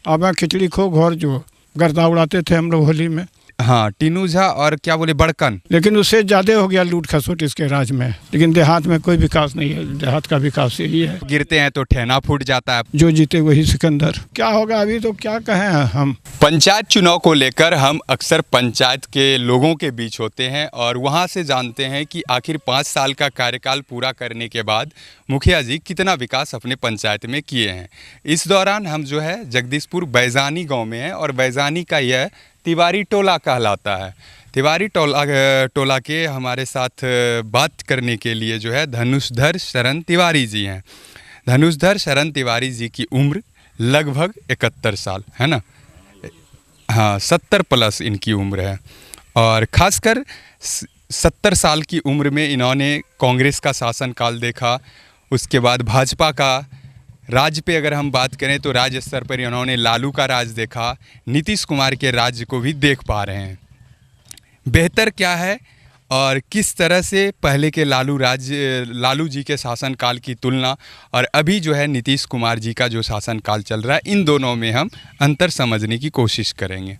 अब मैं खिचड़ी खो घोर जो गर्दा उड़ाते थे हम लोग होली में। हाँ, टीनू झा और क्या बोले बड़कन। लेकिन उससे ज़्यादा हो गया लूट खसोट इसके राज में। लेकिन देहात में कोई विकास नहीं है, देहात का विकास यही है। गिरते हैं तो ठेना फूट जाता है। जो जीते वही सिकंदर। क्या होगा अभी तो क्या कहें हम। पंचायत चुनाव को लेकर हम अक्सर पंचायत के लोगों के बीच होते हैं और वहाँ से जानते हैं कि आखिर 5 साल का कार्यकाल पूरा करने के बाद मुखिया जी कितना विकास अपने पंचायत में किए हैं। इस दौरान हम जो है जगदीशपुर बैजानी गाँव में हैं और बैजानी का यह तिवारी टोला कहलाता है। तिवारी टोला के हमारे साथ बात करने के लिए जो है धनुषधर शरण तिवारी जी हैं। धनुषधर शरण तिवारी जी की उम्र लगभग 71 साल है ना। हाँ, 70 प्लस इनकी उम्र है और ख़ासकर 70 साल की उम्र में इन्होंने कांग्रेस का शासनकाल देखा। उसके बाद भाजपा का राज्य पे अगर हम बात करें तो राज्य स्तर पर इन्होंने लालू का राज देखा, नीतीश कुमार के राज्य को भी देख पा रहे हैं। बेहतर क्या है और किस तरह से पहले के लालू जी के शासनकाल की तुलना और अभी जो है नीतीश कुमार जी का जो शासनकाल चल रहा है, इन दोनों में हम अंतर समझने की कोशिश करेंगे।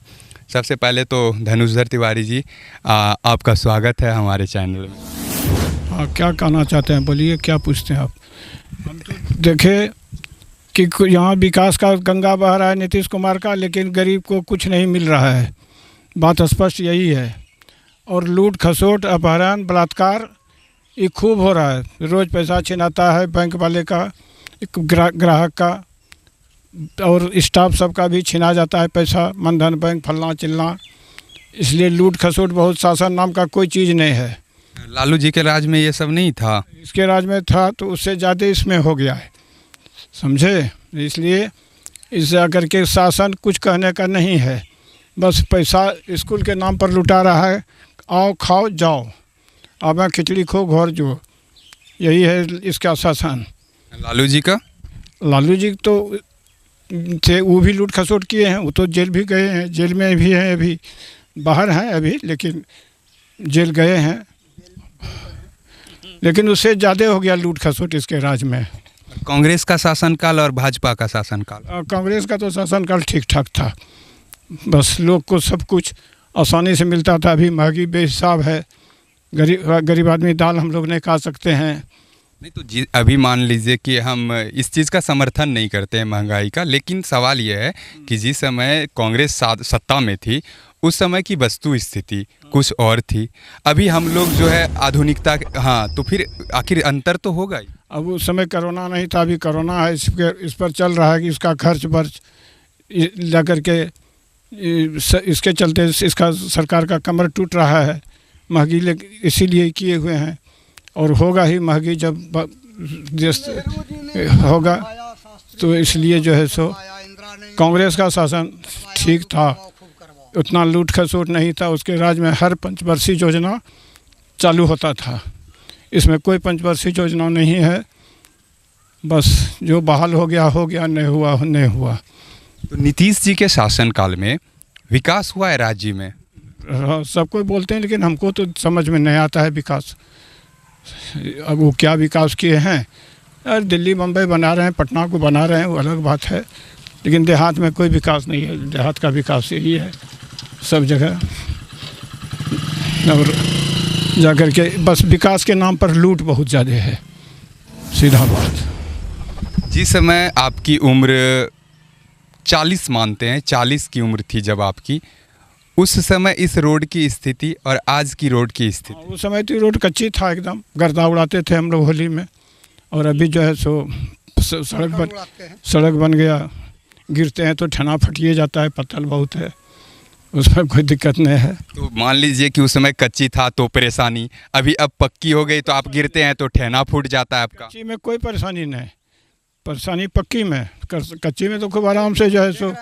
सबसे पहले तो धनुषधर तिवारी जी, आपका स्वागत है हमारे चैनल में। हाँ, क्या कहना चाहते हैं बोलिए, क्या पूछते हैं आप। हम तो देखे कि यहाँ विकास का गंगा बह रहा है नीतीश कुमार का, लेकिन गरीब को कुछ नहीं मिल रहा है। बात स्पष्ट यही है। और लूट खसोट, अपहरण, बलात्कार ये खूब हो रहा है। रोज़ पैसा छिनाता है बैंक वाले का, ग्राहक का और स्टाफ सबका भी छिना जाता है पैसा, मनधन बैंक फलना चिलना। इसलिए लूट खसोट बहुत, शासन नाम का कोई चीज़ नहीं है। लालू जी के राज में ये सब नहीं था। इसके राज में था तो उससे ज़्यादा इसमें हो गया है, समझे। इसलिए इससे आकर के शासन कुछ कहने का नहीं है। बस पैसा स्कूल के नाम पर लुटा रहा है, आओ खाओ जाओ, अब मैं खिचड़ी खो घोर जो, यही है इसका शासन। लालू जी का, लालू जी तो थे, वो भी लूट खसोट किए हैं, वो तो जेल भी गए हैं, जेल में भी हैं, अभी बाहर हैं अभी, लेकिन जेल गए हैं। लेकिन उससे ज़्यादा हो गया लूट खसोट इसके राज में। कांग्रेस का शासनकाल और भाजपा का शासनकाल। कांग्रेस का तो शासनकाल ठीक ठाक था, बस लोग को सब कुछ आसानी से मिलता था। अभी महंगी बेहिसाब है, गरीब आदमी दाल हम लोग नहीं खा सकते हैं। नहीं तो अभी मान लीजिए कि हम इस चीज़ का समर्थन नहीं करते हैं महंगाई का, लेकिन सवाल यह है कि जिस समय कांग्रेस सत्ता में थी उस समय की वस्तु स्थिति कुछ और थी। अभी हम लोग जो है आधुनिकता, हाँ, तो फिर आखिर अंतर तो होगा ही। अब उस समय कोरोना नहीं था, अभी कोरोना है, इस पर चल रहा है कि इसका खर्च वर्च ला करके इसके चलते इसका सरकार का कमर टूट रहा है। महंगी इसीलिए किए हुए हैं और होगा ही महंगी जब होगा, तो इसलिए जो है सो कांग्रेस का शासन ठीक था, उतना लूट खसोट नहीं था। उसके राज में हर पंचवर्षीय योजना चालू होता था, इसमें कोई पंचवर्षीय योजना नहीं है। बस जो बहाल हो गया, नहीं हुआ। तो नीतीश जी के शासनकाल में विकास हुआ है राज्य में। सब कोई बोलते हैं, लेकिन हमको तो समझ में नहीं आता है विकास। अब वो क्या विकास किए हैं, अरे दिल्ली मुंबई बना रहे हैं, पटना को बना रहे हैं, वो अलग बात है। लेकिन देहात में कोई विकास नहीं है। देहात का विकास यही है सब जगह, और जाकर के बस विकास के नाम पर लूट बहुत ज़्यादा है, सीधा बात। जिस समय आपकी उम्र 40 मानते हैं, 40 की उम्र थी जब आपकी, उस समय इस रोड की स्थिति और आज की रोड की स्थिति। उस समय तो रोड कच्ची था, एकदम गर्दा उड़ाते थे हम लोग होली में। और अभी जो है सो सड़क बन गया, गिरते हैं तो ठना फटिए जाता है, पत्थर बहुत है, उसमें कोई दिक्कत नहीं है। तो मान लीजिए कि उस समय कच्ची था तो परेशानी, अभी अब पक्की हो गई तो आप गिरते हैं तो ठेना फूट जाता है आपका। कच्ची में कोई परेशानी नहीं, परेशानी पक्की में। कच्ची में तो खूब आराम से जो है सो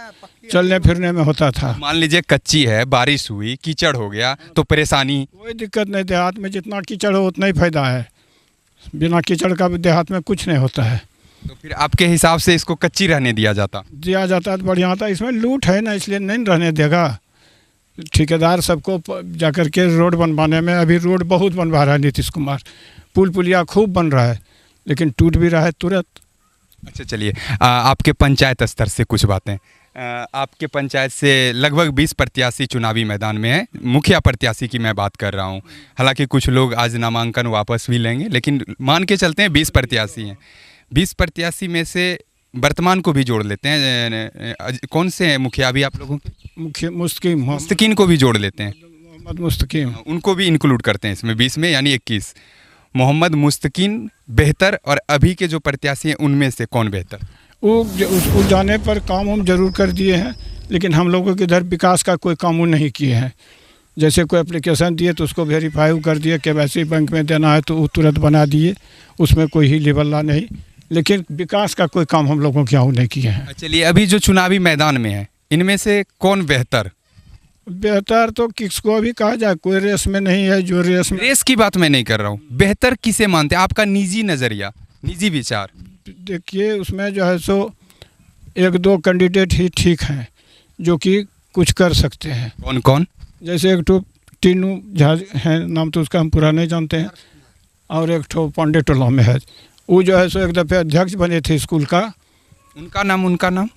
चलने फिरने में होता था। मान लीजिए कच्ची है, बारिश हुई, कीचड़ हो गया तो परेशानी। कोई दिक्कत नहीं, देहात में जितना कीचड़ हो उतना ही फायदा है, बिना कीचड़ का भी देहात में कुछ नहीं होता है। तो फिर आपके हिसाब से इसको कच्ची रहने दिया जाता तो बढ़िया था। इसमें लूट है ना, इसलिए नहीं रहने देगा। ठेकेदार सबको जाकर के रोड बनवाने में, अभी रोड बहुत बनवा रहा है नीतीश कुमार, पुल पुलिया खूब बन रहा है, लेकिन टूट भी रहा है तुरंत। अच्छा चलिए, आपके पंचायत स्तर से कुछ बातें। आपके पंचायत से लगभग 20 प्रत्याशी चुनावी मैदान में हैं। मुखिया प्रत्याशी की मैं बात कर रहा हूं। हालांकि कुछ लोग आज नामांकन वापस भी लेंगे, लेकिन मान के चलते हैं 20 प्रत्याशी हैं। 20 प्रत्याशी में से वर्तमान को भी जोड़ लेते हैं। कौन से हैं मुखिया अभी आप लोगों के? मुखिया मुस्तकीन को भी जोड़ लेते हैं, मोहम्मद मुस्तकीम। उनको भी इंक्लूड करते हैं इसमें 20 में, यानी 21। मोहम्मद मुस्तकीन बेहतर, और अभी के जो प्रत्याशी हैं उनमें से कौन बेहतर? वो जाने पर काम हम जरूर कर दिए हैं, लेकिन हम लोगों के इधर विकास का कोई काम वो नहीं किए हैं। जैसे कोई एप्लीकेशन दिए तो उसको वेरीफाई कर दिए, KYC बैंक में देना है तो वो तुरंत बना दिए, उसमें कोई ही लेवल्ला नहीं, लेकिन विकास का कोई काम हम लोगों के यहाँ नहीं किए हैं। चलिए, अभी जो चुनावी मैदान में है इनमें से कौन बेहतर? बेहतर तो किसको भी कहा जाए, कोई रेस में नहीं है जो रेस में। रेस की बात मैं नहीं कर रहा हूँ, बेहतर किसे मानते हैं? आपका निजी नज़रिया, निजी विचार। देखिए, उसमें जो है सो 1-2 कैंडिडेट ही ठीक हैं जो कि कुछ कर सकते हैं। कौन कौन? जैसे एक ठो टीनू झा है, नाम तो उसका हम पूरा नहीं जानते हैं, और एक ठो पांडे टोला में है, वो जो है सो एक दफ़े अध्यक्ष बने थे स्कूल का। उनका नाम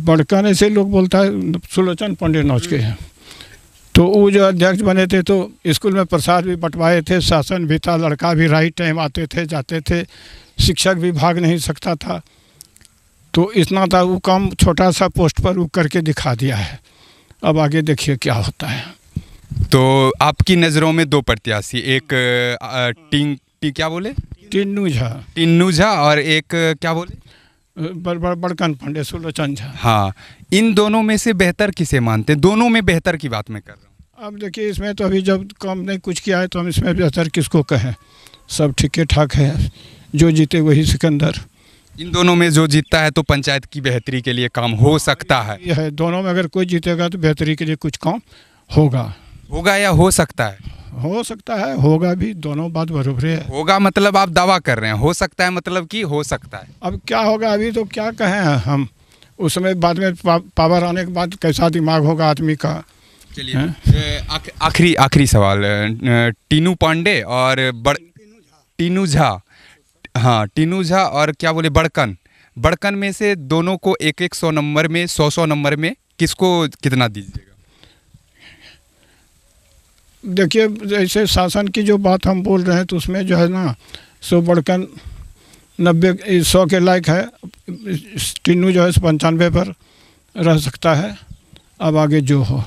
बड़कान ऐसे लोग बोलता है, सुलोचन पांडे नौच के हैं। तो वो जो अध्यक्ष बने थे तो स्कूल में प्रसाद भी बंटवाए थे, शासन भी था, लड़का भी राइट टाइम आते थे जाते थे, शिक्षक भी भाग नहीं सकता था। तो इतना था, वो काम छोटा सा पोस्ट पर वो करके दिखा दिया है। अब आगे देखिए क्या होता है। तो आपकी नज़रों में 2 प्रत्याशी, एक क्या बोले? टिन्नू झा, और एक क्या बोले? बड़कन पांडे, सुलोचन झा। हाँ, इन दोनों में से बेहतर किसे मानते हैं? दोनों में बेहतर की बात मैं कर रहा हूँ। अब देखिए, इसमें तो अभी जब काम नहीं कुछ किया है तो हम इसमें बेहतर किसको कहें, सब ठीक ठाक है, जो जीते वही सिकंदर। इन दोनों में जो जीतता है तो पंचायत की बेहतरी के लिए काम हो सकता है। यह है, दोनों में अगर कोई जीतेगा तो बेहतरी के लिए कुछ काम होगा या हो सकता है? हो सकता है, होगा भी, दोनों बात बराबर है। होगा मतलब आप दावा कर रहे हैं, हो सकता है मतलब कि हो सकता है। अब क्या होगा अभी तो क्या कहें हम, उसमें बाद में पावर आने के बाद कैसा दिमाग होगा आदमी का। चलिए, आखिरी सवाल, टीनू पांडे और टीनू झा, हाँ टीनू झा और क्या बोले बड़कन में से दोनों को 100 नंबर में, 100 नंबर में किसको कितना दीजिएगा? देखिए, जैसे शासन की जो बात हम बोल रहे हैं तो उसमें जो है ना, सो बड़कन 90-100 के लायक है, टिन्नू जो है 95 पर रह सकता है। अब आगे जो हो।